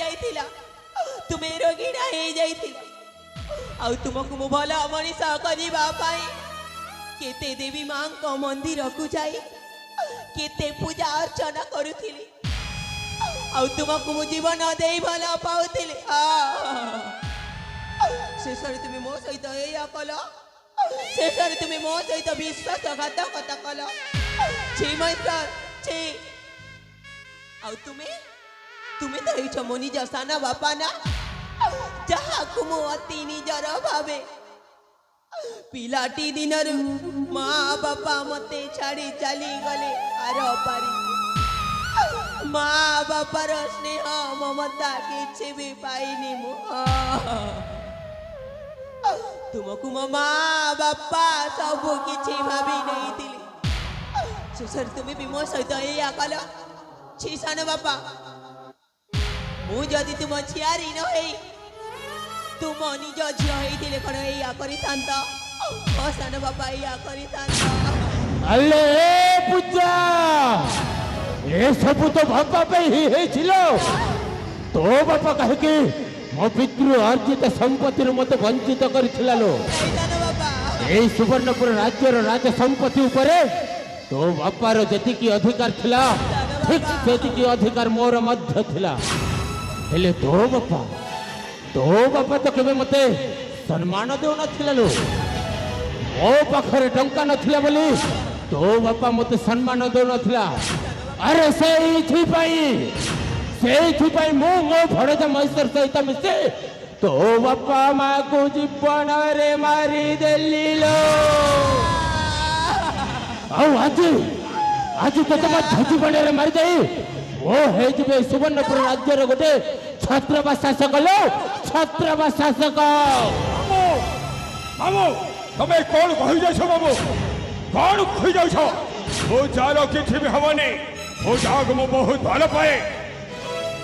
ଯାଇଥିଲା ତୁମେ ରୋଗୀଣା ହେଇଯାଇଥିଲ ଆଉ ତୁମକୁ ମୁଁ ଭଲ ମଣିଷ କରିବା ପାଇଁ କେତେ ଦେବୀ ମାଙ୍କ ମନ୍ଦିରକୁ ଯାଇ କେତେ ପୂଜା ଅର୍ଚ୍ଚନା କରୁଥିଲି ଆଉ ତୁମକୁ ମୁଁ ଜୀବନ ଦେଇ ଭଲ ପାଉଥିଲି ଶେଷରେ ତୁମେ ମୋ ସହିତ ଏଇଆ କଲ ଶେଷରେ ତୁମେ ମୋ ସହିତ ବିଶ୍ୱାସଘାତକତା କଲ ଛି ମହେଶ୍ୱର ଛି ଆଉ ତୁମେ ତୁମେ ତ ହେଇଛ ମୋ ନିଜ ସାନ ବାପା ନା ଯାହାକୁ ମୁଁ ଅତି ନିଜର ଭାବେ ପିଲାଟି ଦିନରୁ ମା ବାପା ମତେ ଛାଡ଼ି ଚାଲିଗଲେ ଆର ପାରି ମା ବାପାର ସ୍ନେହ ମମତା କିଛି ବି ପାଇନି ମୁଁ ତୁମକୁ ମୋ ମା ବାପା ସବୁ କିଛି ଭାବି ନେଇଥିଲି ଶେଷରେ ତୁମେ ବି ମୋ ସହିତ ଏଇଆ କଲ ଛି ସାନ ବାପା ମୁଁ ଯଦି ତୁମ ଝିଆରୀ ନ ହେଇ ତୁମ ନିଜ ଝିଅ ହେଇଥିଲେ କ'ଣ ଏଇଆ କରିଥାନ୍ତ ମୋ ସାନ ବାପା ଏଇଆ କରିଥାନ୍ତ ଆଲେ ପୂଜା ଏସବୁ ତ ବାପା ପାଇଁ ହିଁ ହେଇছিল ତୋ ବାପା କାହିଁକି ମୋ ପିତୃ ଅର୍ଜିତ ସମ୍ପତ୍ତିରୁ ମତେ ବଞ୍ଚିତ କରିଥିଲା ଲୋ এই সুবর্ণপুর রাজ্যর রাজ সম্পত্তি উপরে তো বাপার যেতিকি অধিকার ଥିଲା ঠিক সেতিকি অধিকার মোর মধ্য ଥିଲା হেলে তো বাপা তো কেবে মতে সম্মান দেউ নথিলা লো ମୋ ପାଖରେ ଟଙ୍କା ନଥିଲା ବୋଲି ତୋ ବାପା ମତେ ସମ୍ମାନ ଦେଉନଥିଲା ଆରେ ସେଇଥିପାଇଁ ମୁଁ ମୋ ଭଣଜା ମହେଶ୍ୱର ସହିତ ମିଶି ତୋ ବାପା ମାକୁ ଜୀବନରେ ମାରିଦେଲି ଲୋ ଆଉ ଆଜି ତୋତେ ମୋ ଜୀବନରେ ମାରିଦେଇ ଓ ହେଇଯିବେ ସୁବର୍ଣ୍ଣପୁର ରାଜ୍ୟର ଗୋଟେ ଛତ୍ରବା ଶାସକ ଲୋ ଛତ୍ରବା ଶାସକ ମାମୁ ତମେ କଣ କହିଯାଉଛ ବାବୁ କଣ କହିଯାଉଛ ମୋ ଯାର କିଛି ବି ହବନି ମୋ ଯାହାକୁ ମୁଁ ବହୁତ ଭଲ ପାଏ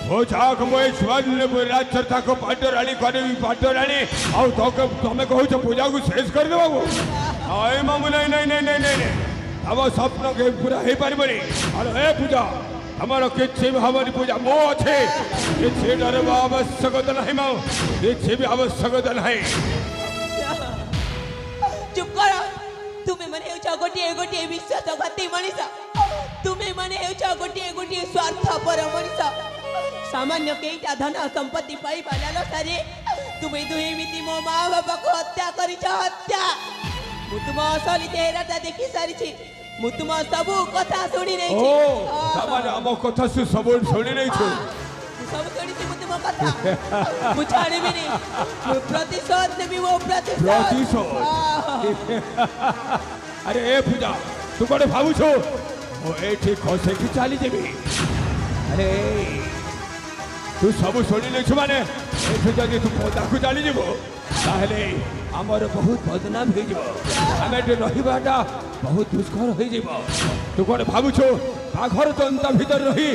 ମୋ ଯାହାକୁ ମୁଁ ଏଇ ସୁବର୍ଣ୍ଣପୁର ରାଜ୍ୟରେ ତାକୁ ପାଟରାଣୀ କରିବି ପାଟରାଣୀ ଆଉ ତମେ କହୁଛ ପୂଜାକୁ ଶେଷ କରିଦେବାକୁ ଏ ମାମୁ ନାଇଁ ତମ ସ୍ୱପ୍ନ ପୁରା ହେଇପାରିବନି ଆରେ ଏ ପୂଜା ତମର କିଛି ବି ହବନି ପୂଜା ମୁଁ ଅଛି କିଛି ଡରିବା ଆବଶ୍ୟକତା ନାହିଁ ମାଉ କିଛି ବି ଆବଶ୍ୟକତା ନାହିଁ चुप कर तुम्हें मने हेउछ गोटे विश्वासघाती मनीष तुम्हें मने हेउछ गोटे स्वार्थपर मनीष सामान्य केईटा धन संपत्ति पाई पालालो सारे तुम्हें दुहे मिति मो माँ बापा को हत्या करिछ हत्या मु तुम असली चेहराटा देखि सारिछि मु तुम सब कथा सुनि नै छि तमारे हम कथा सब सुनि नै छु सब सुनिछि मु तुम कथा मु छाड़िबिनी मु प्रतिशोध नेबी वो प्रतिशोध अरे ए पूजा तू कोडे भाबुछो ओ एठी खसे की चाली जेबी अरे तू सब सुनि नै छु माने एठी जदी तू पोता को चाली जेबो ताहले हमर बहुत बदनाम हो जेबो हमें रहिबाटा बहुत दुष्कर हो जेबो तू कोडे भाबुछो घर जनता भीतर रही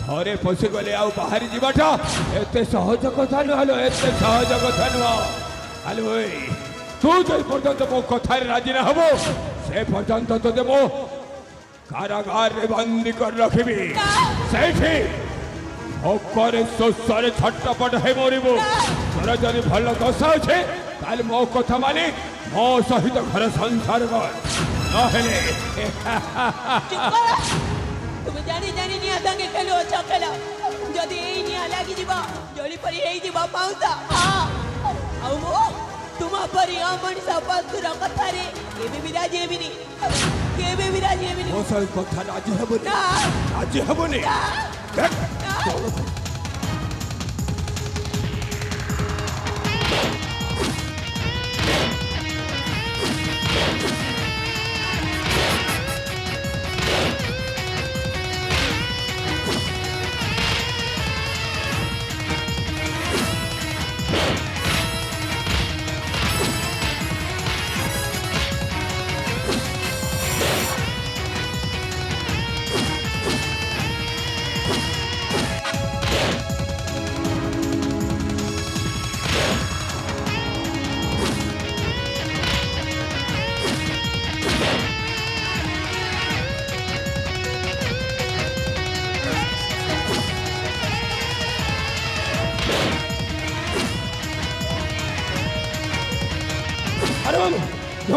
थरे पशि गले आ बाहरी जीवाटा एते सहज कथा नुहलो एते सहज कथा नुह आलो तू जो पर्यंत मो कथार राजी न हबो से पर्यंत तो देबो कारागार रे बंदी कर रखिबी सेठी ओकरे सोसरे छटपट हे मोरिबो तोरा जदी भलो दशा छे ताल मो कथा मानी मो सहित घर संसार कर नहेले तुम जानी निया संगे खेलो अच्छा खेला जदि एई निया लागी जीवा जली परी हेई जीवा पाउता आउ मो तुम परी मनीष पशुर कथा रे केबे भी राजी हेबिनी मो सहित कथा राजी हेबोनी देख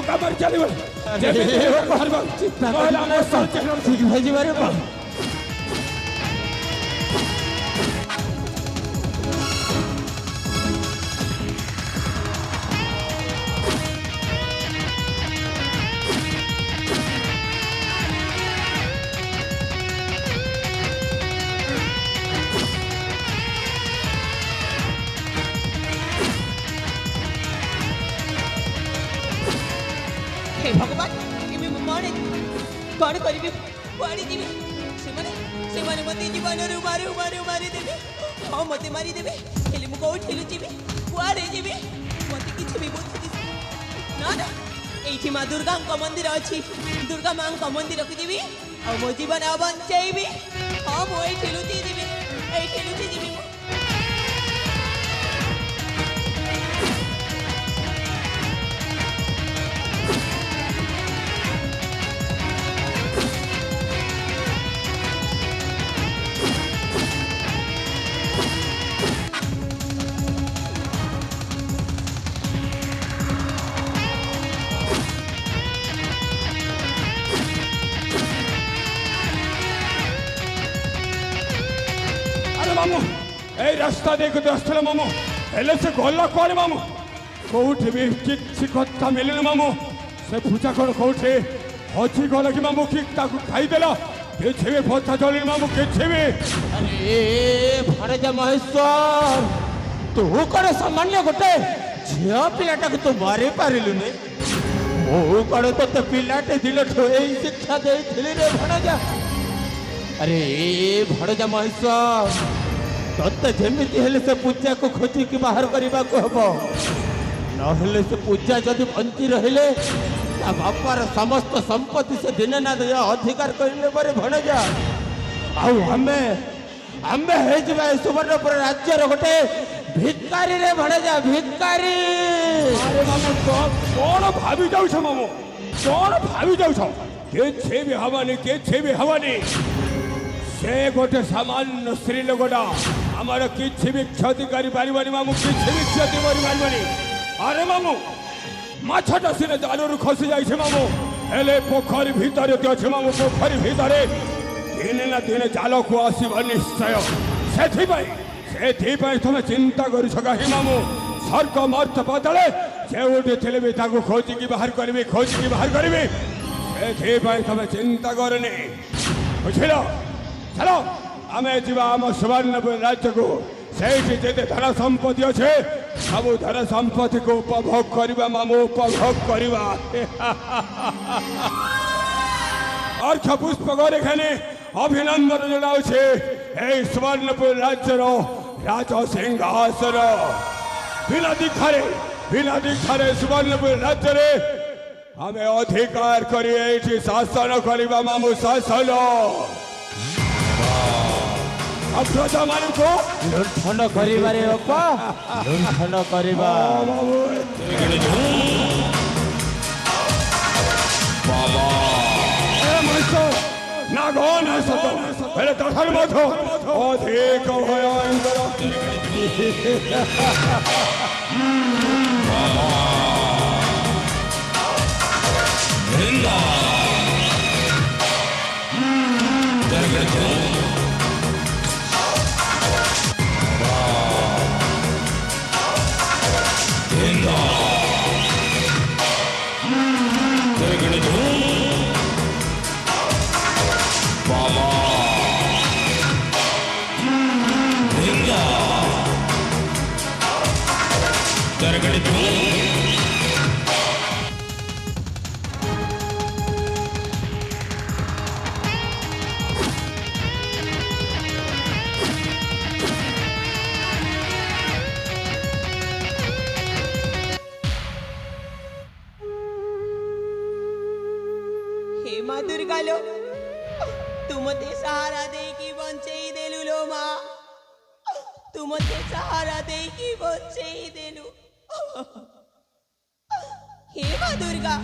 ଧୋକା ମାରି ଚାଲିବ ଯେମିତି ବାହାରିବ ନହେଲେ ଆମ ସହଯୋଗ ଠିକ ହେଇଯିବାରେ हे भगवान एमे कौन करिबे कुआड़ी दिबे से मते जीवन मारी देबे हाँ मते मारी देबे हेले मु कोउ ठेलु जीबे कुआड़े जीबे मते किछ भी बुद्धि दिस ना ना एठी मां दुर्गा को मंदिर अछि दुर्गा मां को मंदिर को जीबी आ मो जीवन बंचेबी हाँ मो ए ठेलु जीबी मामू ए रास्ता देखो रास्ता मामू हेले से गला कौन मामू कोठे भी किसी कथा मिलन मामू से पूजा कौन कोठे हजी गला कि मामू कि ताकू खाई देला के छेवे पता चले मामू के छेवे अरे भणजा महेश्वर तू कड़े सामान्य गोटे झिया पिलाटा को तू मारी पारिलु ने मो कड़े तो पिलाटे दिल ठोए शिक्षा देइथिली रे भणजा अरे भणजा महेश्वर तत्ते जेमिति हेले से पूजा को खोजी की बाहर करबा को हबो नहेले से पूजा जदि बंची रहिले ता बापार समस्त संपत्ति से दिन ना दे अधिकार करले परे भणजा आउ हमें हे जबा सुवर्णपुर राज्य रो गोटे भिकारी रे भणजा भिकारी अरे मामू कौन भाभी जाऊ छ मामू कौन भाभी जाऊ छ के छेवे हवानी से गोटे सामान्य स्त्री लोकटा आमर किसी भी क्षति करी मामू किसी भी क्षति करी अरे मामू माछटा सीने जालू खसी जाइए मामू हेले पोखरी भितर अच्छे मामू पोखरी भितर दिने ना दिने जाल को आसब निश्चय से तुम चिंता कर कहीं मामू सर्क मर्त बदले से थे भी खोजिकी बाहर करी से तुम चिंता करनी बुझल चलो आमे जीवा आम सुवर्णपुर राज्य को से धन संपत्ति अच्छे सब धन संपत्ति को उपभोग करवा मामू उपभोग करवा अर्घ पुष्प करे अभिनंदन जनाऊे ए सुवर्णपुर राज्य राज सिंहासन बिना दीक्षारे सुवर्णपुर राज्य रे हमें अधिकार करी शासन करवा मामू शासन प्रजा मान को लुंठन करिबारे बापा लुंठन करिबा बाबा ए मस्तो नागन सत पहले तथर मथो अधिक भयंकर जिंदा हे माँ दुर्गा लो तू मते सहारा दे की बंचई देलु लो माँ तू मते सहारा दे की बंचई देलु हे माँ दुर्गा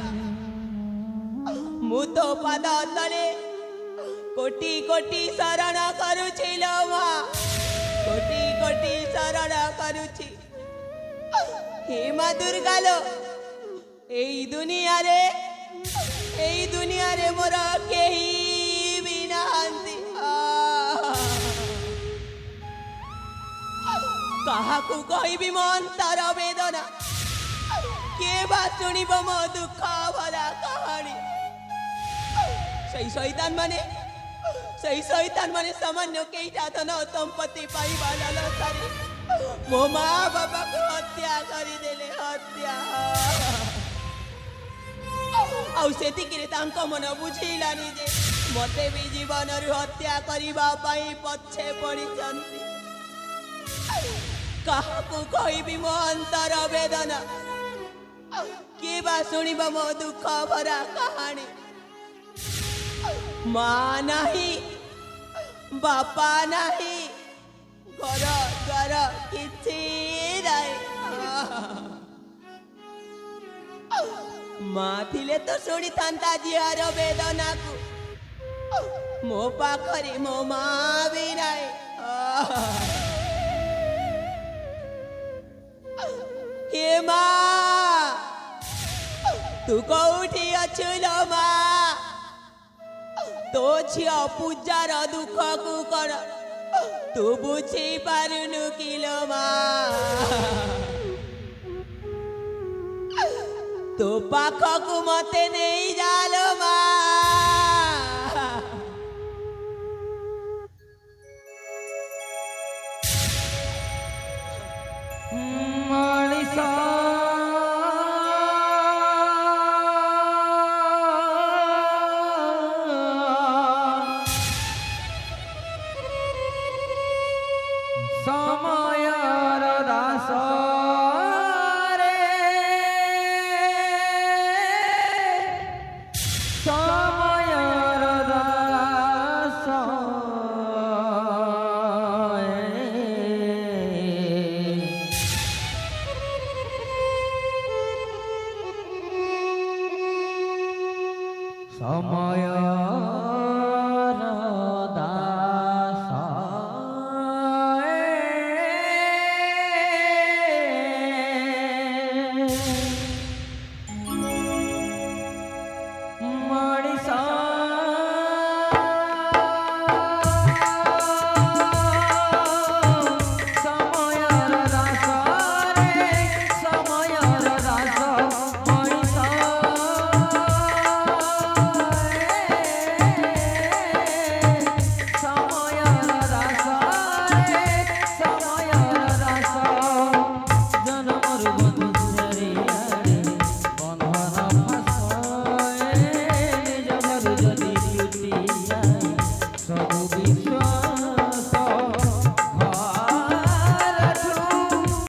मु तो पाद तले कोटि कोटि शरण करुछि लो माँ कोटि कोटि शरण करुछि हे माँ दुर्गा लो এই দুনিয়ারে মোর কেহি ବି ନାହାନ୍ତି। କାହାକୁ କହିବି ମୋ ଅନ୍ତର ବେଦନା, କିଏ ବା ଶୁଣିବ ମୋ ଦୁଃଖ ଭରା କାହାଣୀ। ସେଇ ଶୈତାନ ମାନେ ସାମାନ୍ୟ କେଇଟା ଧନ ସମ୍ପତ୍ତି ପାଇବା ଲାଲସାରେ ମୋ ମା ବାପାକୁ ହତ୍ୟା କରିଦେଲେ, ହତ୍ୟା। ଆଉ ସେତିକିରେ ତାଙ୍କ ମନ ବୁଝିଲାନି ଯେ ମତେ ବି ଜୀବନରୁ ହତ୍ୟା କରିବା ପାଇଁ ପଛେ ପଡ଼ିଛନ୍ତି। କାହାକୁ କହିବି ମୋ ଅନ୍ତର ବେଦନା, କିଏ ବା ଶୁଣିବ ମୋ ଦୁଃଖ ଭରା କାହାଣୀ। ମା ନାହିଁ, ବାପା ନାହିଁ, ଘର ଦ୍ୱାର କିଛି ନାହିଁ। ମା ଥିଲେ ତ ଶୁଣିଥାନ୍ତା ଝିଅର ବେଦନାକୁ, ମୋ ପାଖରେ ମୋ ମା ବି ନାହିଁ। ହେ ମା, ତୁ କୋଉଠି ଅଛୁ ଲୋ ମା? ତୋ ଝିଅ ପୂଜାର ଦୁଃଖକୁ କଣ ତୁ ବୁଝି ପାରୁନୁ କି ଲୋ ମା? ତୋ ପାଖକୁ ମତେ ନେଇ ଯା ଲୋ ମା। ମଣିଷ ସମୟର ଦାସ ରେ, ସମୟର ଦାସ। ସମୟ